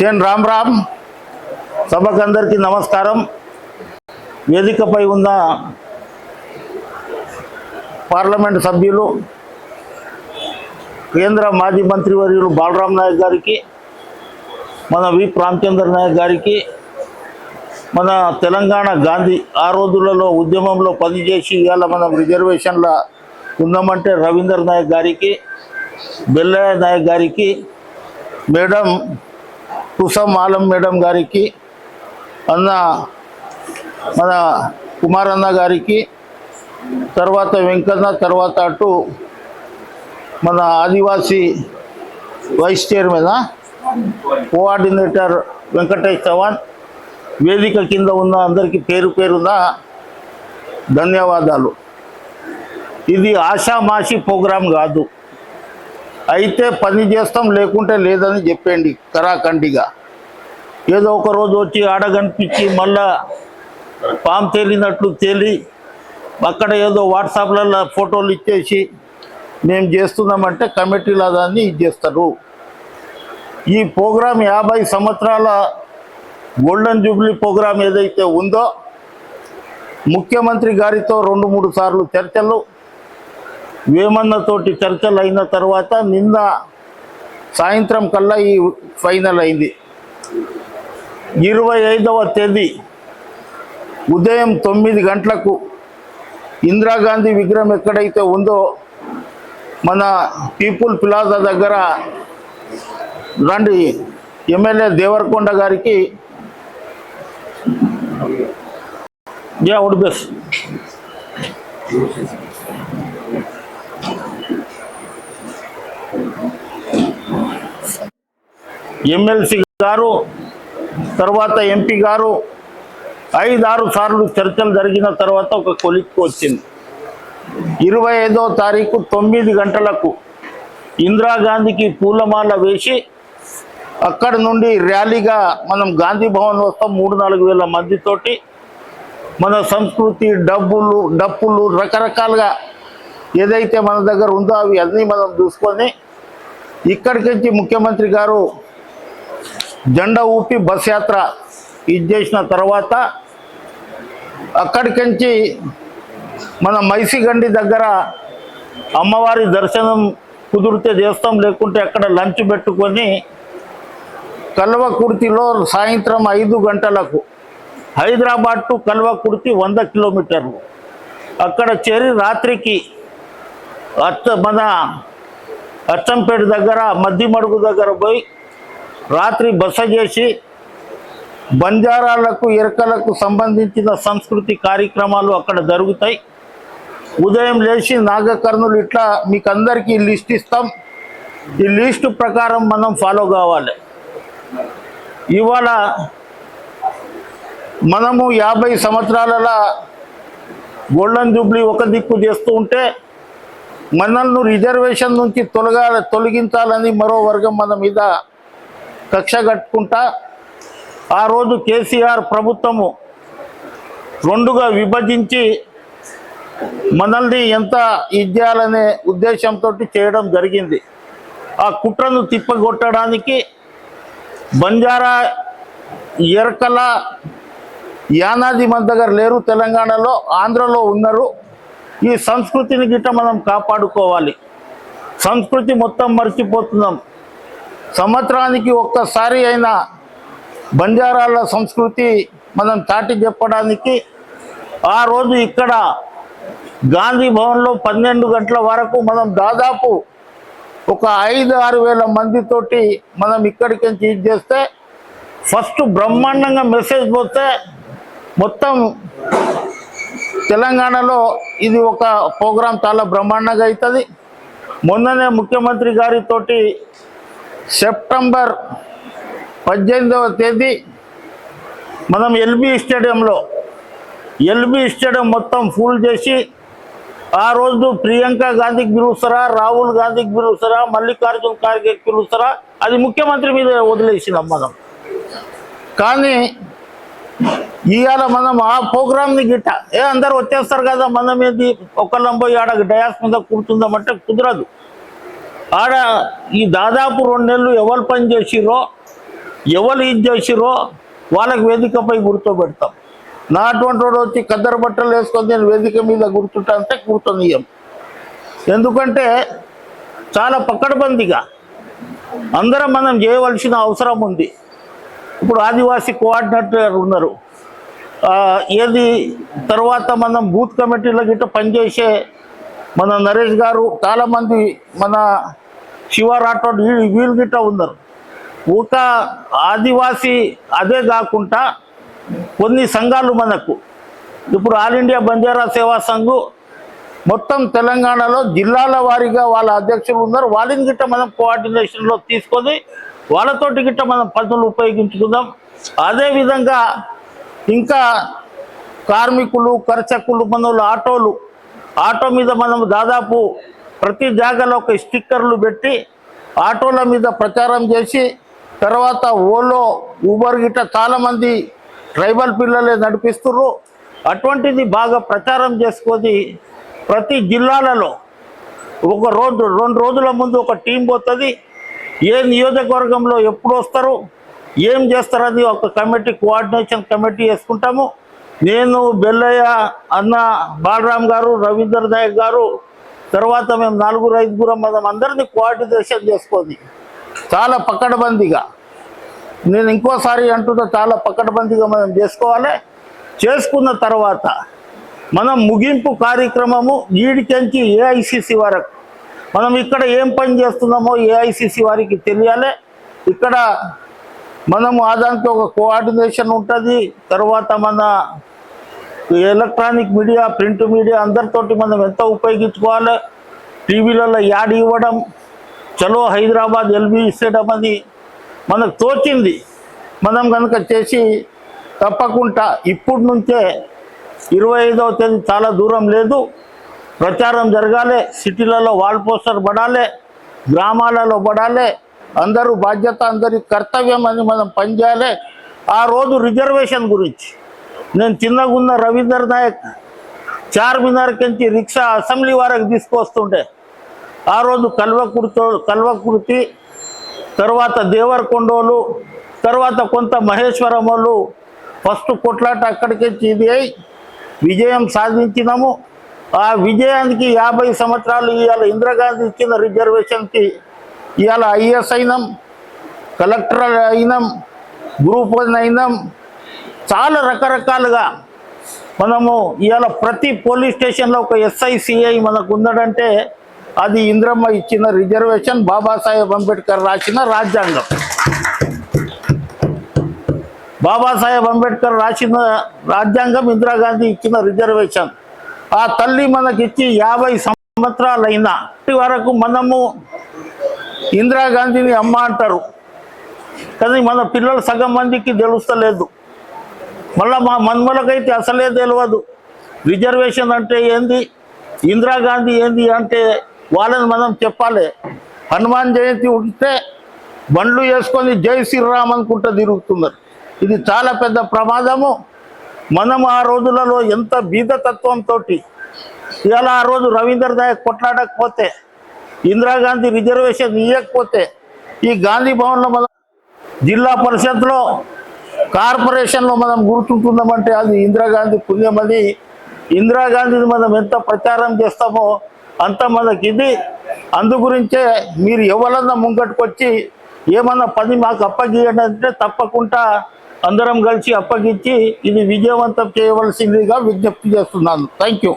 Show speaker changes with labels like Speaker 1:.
Speaker 1: సేన్ రామ్ రామ్ సభకు అందరికీ నమస్కారం. వేదికపై ఉన్న పార్లమెంట్ సభ్యులు, కేంద్ర మాజీ మంత్రివర్యులు బాలరామ్ నాయక్ గారికి, మన వి రామచంద్ర నాయక్ గారికి, మన తెలంగాణ గాంధీ ఆ రోజులలో ఉద్యమంలో పనిచేసి ఇవాళ మనం రిజర్వేషన్ల ఉందామంటే రవీందర్ నాయక్ గారికి, బెల్లయ్య నాయక్ గారికి, మేడం కుసం ఆలం మేడం గారికి, అన్న మన కుమారన్న గారికి, తర్వాత వెంకన్న, తర్వాత అటు మన Adivasi vice chairman coordinator Venkatesh Chavan, వేదిక కింద ఉన్న అందరికీ పేరు పేరున ధన్యవాదాలు. ఇది ఆషామాషి ప్రోగ్రాం కాదు. అయితే పని చేస్తాం, లేకుంటే లేదని చెప్పండి కరాఖండిగా. ఏదో ఒక రోజు వచ్చి ఆడ కనిపించి మళ్ళా పాము తేలినట్లు తేలి అక్కడ ఏదో వాట్సాప్లలో ఫోటోలు ఇచ్చేసి మేము చేస్తున్నామంటే కమిటీలు దాన్ని ఇచ్చేస్తారు. ఈ ప్రోగ్రాం 50 సంవత్సరాల గోల్డెన్ జూబ్లీ ప్రోగ్రాం ఏదైతే ఉందో, ముఖ్యమంత్రి గారితో 2-3 సార్లు చర్చలు, వేమన్నతోటి చర్చలు అయిన తర్వాత నిన్న సాయంత్రం కల్లా ఈ ఫైనల్ అయింది. 25వ తేదీ ఉదయం 9 గంటలకు ఇందిరాగాంధీ విగ్రహం ఎక్కడైతే ఉందో మన పీపుల్ ప్లాజా దగ్గర రండి. ఎమ్మెల్యే దేవరకొండ గారికి ఉడిబెస్ ఎమ్మెల్సీ గారు, తర్వాత ఎంపీ గారు 5-6 సార్లు చర్చలు జరిగిన తర్వాత ఒక కొలిక్కి వచ్చింది. 25వ తారీఖు 9 గంటలకు ఇందిరాగాంధీకి పూలమాల వేసి అక్కడ నుండి ర్యాలీగా మనం గాంధీ భవన్ వస్తాం. 3-4 వేల మందితోటి మన సంస్కృతి, డప్పులు రకరకాలుగా ఏదైతే మన దగ్గర ఉందో అవి అన్నీ మనం చూసుకొని ఇక్కడికి ముఖ్యమంత్రి గారు జెండా ఊపి బస్ యాత్ర ఇది చేసిన తర్వాత అక్కడికి మన మైసిగండి దగ్గర అమ్మవారి దర్శనం కుదిరితే చేస్తాం, లేకుంటే అక్కడ లంచ్ పెట్టుకొని కల్వకుర్తిలో సాయంత్రం 5 గంటలకు హైదరాబాద్ టు కల్వకుర్తి 100 కిలోమీటర్లు అక్కడ చేరి రాత్రికి మన అచ్చంపేట దగ్గర మద్దిమడుగు దగ్గర పోయి రాత్రి బస చేసి బంజారాలకు, ఎరకలకు సంబంధించిన సంస్కృతి కార్యక్రమాలు అక్కడ జరుగుతాయి. ఉదయం లేచి నాగకర్ణులు ఇట్లా మీకు అందరికీ లిస్ట్ ఇస్తాం. ఈ లిస్టు ప్రకారం మనం ఫాలో కావాలి. ఇవాళ మనము 50 సంవత్సరాల గోల్డెన్ జూబ్లీ ఒక దిక్కు చేస్తూ ఉంటే మనల్ని రిజర్వేషన్ నుంచి తొలగించాలని మరో వర్గం మన మీద కక్ష కట్టుకుంటా ఆ రోజు కేసీఆర్ ప్రభుత్వము 2గా విభజించి మనల్ని ఎంత ఇచ్చేయాలనే ఉద్దేశంతో చేయడం జరిగింది. ఆ కుట్రను తిప్పగొట్టడానికి బంజారా, ఎరకల, యానాది మన దగ్గర లేరు, తెలంగాణలో, ఆంధ్రలో ఉన్నారు. ఈ సంస్కృతిని గిట్ట మనం కాపాడుకోవాలి. సంస్కృతి మొత్తం మర్చిపోతున్నాం. సంవత్సరానికి ఒక్కసారి అయినా బంజారాల సంస్కృతి మనం చాటి చెప్పడానికి ఆ రోజు ఇక్కడ గాంధీ భవన్లో 12 గంటల వరకు మనం దాదాపు ఒక 5-6 వేల మందితోటి మనం ఇక్కడికి ఇది చేస్తే ఫస్ట్ బ్రహ్మాండంగా మెసేజ్ పోతే మొత్తం తెలంగాణలో ఇది ఒక ప్రోగ్రాం చాలా బ్రహ్మాండంగా అవుతుంది. మొన్ననే ముఖ్యమంత్రి గారితోటి సెప్టెంబర్ 18వ తేదీ మనం ఎల్బీ స్టేడియం మొత్తం ఫుల్ చేసి ఆ రోజు ప్రియాంక గాంధీకి పిలుస్తారా, రాహుల్ గాంధీకి పిలుస్తారా, మల్లికార్జున ఖార్గేకి పిలుస్తారా, అది ముఖ్యమంత్రి మీద వదిలేసినాం మనం. కానీ ఇవాళ మనం ఆ ప్రోగ్రామ్ని గిట్ట అందరు వచ్చేస్తారు కదా, మనం ఏంది ఒకళ్ళం పోయి ఆడ డయాస్ మీద కూర్చుందామంటే కుదరదు. ఆడ ఈ దాదాపు 2 నెలలు ఎవరు పని చేసిరో ఎవరు ఇది చేసిరో వాళ్ళకి వేదికపై గుర్తుపెడతాం. నా అటువంటి వాడు వచ్చి కద్దరు బట్టలు వేసుకొని నేను వేదిక మీద గుర్తుంటా అంటే కూర్చొనియం. ఎందుకంటే చాలా పకడ్బందీగా అందరం మనం చేయవలసిన అవసరం ఉంది. ఇప్పుడు ఆదివాసీ కోఆర్డినేటర్ ఉన్నారు, ఏది తర్వాత మనం బూత్ కమిటీలో గిట్ట పనిచేసే మన నరేష్ గారు, చాలామంది మన శివ రాఠోడ్ వీళ్ళు గిట్ట ఉన్నారు. ఒక ఆదివాసీ అదే కాకుండా కొన్ని సంఘాలు మనకు ఇప్పుడు ఆల్ ఇండియా బంజారా సేవా సంఘ్ మొత్తం తెలంగాణలో జిల్లాల వారీగా వాళ్ళ అధ్యక్షులు ఉన్నారు. వాళ్ళని గిట్ట మనం కోఆర్డినేషన్లో తీసుకొని వాళ్ళతోటి గిట్ట మనం పనులు ఉపయోగించుకుందాం. అదేవిధంగా ఇంకా కార్మికులు, కర్చకులు, మనలు ఆటో మీద మనం దాదాపు ప్రతి జాగాలో ఒక స్టిక్కర్లు పెట్టి ఆటోల మీద ప్రచారం చేసి, తర్వాత ఓలో ఊబర్ గిట్ట చాలామంది ట్రైబల్ పిల్లలే నడిపిస్తున్నారు. అటువంటిది బాగా ప్రచారం చేసుకొని ప్రతి జిల్లాలలో ఒక రోజు 2 రోజుల ముందు ఒక టీం పోతుంది. ఏ నియోజకవర్గంలో ఎప్పుడు వస్తారు, ఏం చేస్తారని ఒక కమిటీ, కోఆర్డినేషన్ కమిటీ వేసుకుంటాము. నేను, బెల్లయ్య అన్న, బాలరామ్ గారు, రవీందర్ నాయక్ గారు, తర్వాత మేము 4-5 మనం అందరినీ కోఆర్డినేషన్ చేసుకొని చాలా పకడ్బందీగా, నేను ఇంకోసారి అంటున్నా, చాలా పకడ్బందీగా మనం చేసుకోవాలి. చేసుకున్న తర్వాత మనం ముగింపు కార్యక్రమము ఈడికెంచి ఏఐసిసి వరకు మనం ఇక్కడ ఏం పని చేస్తున్నామో ఏఐసిసి వారికి తెలియాలి. ఇక్కడ మనము దానికి ఒక కోఆర్డినేషన్ ఉంటుంది. తర్వాత మన ఎలక్ట్రానిక్ మీడియా, ప్రింట్ మీడియా అందరితోటి మనం ఎంత ఉపయోగించుకోవాలి. టీవీలలో యాడ్ ఇవ్వడం, చలో హైదరాబాద్ ఎల్బీ ఇచ్చేయడం అని మనకు తోచింది మనం కనుక చేసి తప్పకుండా ఇప్పటి నుంచే 25వ తేదీ చాలా దూరం లేదు, ప్రచారం జరగాలి. సిటీలలో వాల్ పోస్టర్ పడాలి, గ్రామాలలో పడాలి. అందరూ బాధ్యత, అందరి కర్తవ్యం అని మనం పనిచేయాలి. ఆ రోజు రిజర్వేషన్ గురించి నేను చిన్నగున్న రవీందర్ నాయక్ చార్మినార్ కించి రిక్షా అసెంబ్లీ వరకు తీసుకొస్తుంటే ఆ రోజు కల్వకుర్తి, తర్వాత దేవరకొండోలు, తర్వాత కొంత మహేశ్వరం వాళ్ళు ఫస్ట్ కొట్లాట అక్కడికి ఇది అయి విజయం సాధించినాము. ఆ విజయానికి 50 సంవత్సరాలు ఇవాళ ఇందిరాగాంధీ ఇచ్చిన రిజర్వేషన్కి ఇవాళ ఐఎస్ అయినాం, కలెక్టర్ అయినాం, గ్రూప్ 1 అయినాం. చాలా రకరకాలుగా మనము ఇవాళ ప్రతి పోలీస్ స్టేషన్లో ఒక SICI మనకు ఉన్నదంటే అది ఇందిరమ్మ ఇచ్చిన రిజర్వేషన్, బాబాసాహెబ్ అంబేద్కర్ రాసిన రాజ్యాంగం. బాబాసాహెబ్ అంబేద్కర్ రాసిన రాజ్యాంగం, ఇందిరాగాంధీ ఇచ్చిన రిజర్వేషన్. ఆ తల్లి మనకిచ్చి 50 సంవత్సరాలు అయినా వరకు మనము ఇందిరాగాంధీని అమ్మ అంటారు, కానీ మన పిల్లలు సగం మందికి తెలుస్తలేదు. మళ్ళీ మా మన్మలకైతే అసలే తెలియదు రిజర్వేషన్ అంటే ఏంది, ఇందిరాగాంధీ ఏంది అంటే వాళ్ళని మనం చెప్పాలి. హనుమాన్ జయంతి ఉంటే బండ్లు వేసుకొని జై శ్రీరామ్ అనుకుంటూ తిరుగుతున్నారు. ఇది చాలా పెద్ద ప్రమాదము. మనం ఆ రోజులలో ఎంత బీదతత్వంతో ఇవాళ ఆ రోజు రవీందర్ నాయక్ కొట్లాడకపోతే, ఇందిరాగాంధీ రిజర్వేషన్ ఇవ్వకపోతే ఈ గాంధీ భవన్లో మనం జిల్లా పరిషత్లో, కార్పొరేషన్లో మనం గుర్తుంటున్నామంటే అది ఇందిరాగాంధీ పుణ్యమని. ఇందిరాగాంధీని మనం ఎంత ప్రచారం చేస్తామో అంత మనకి ఇది. అందు గురించే మీరు ఎవరన్నా ముంగట్టుకొచ్చి ఏమన్నా పని మాకు అప్పగియండి అంటే తప్పకుండా అందరం కలిసి అప్పగించి ఇది విజయవంతం చేయవలసిందిగా విజ్ఞప్తి చేస్తున్నాను. Thank you.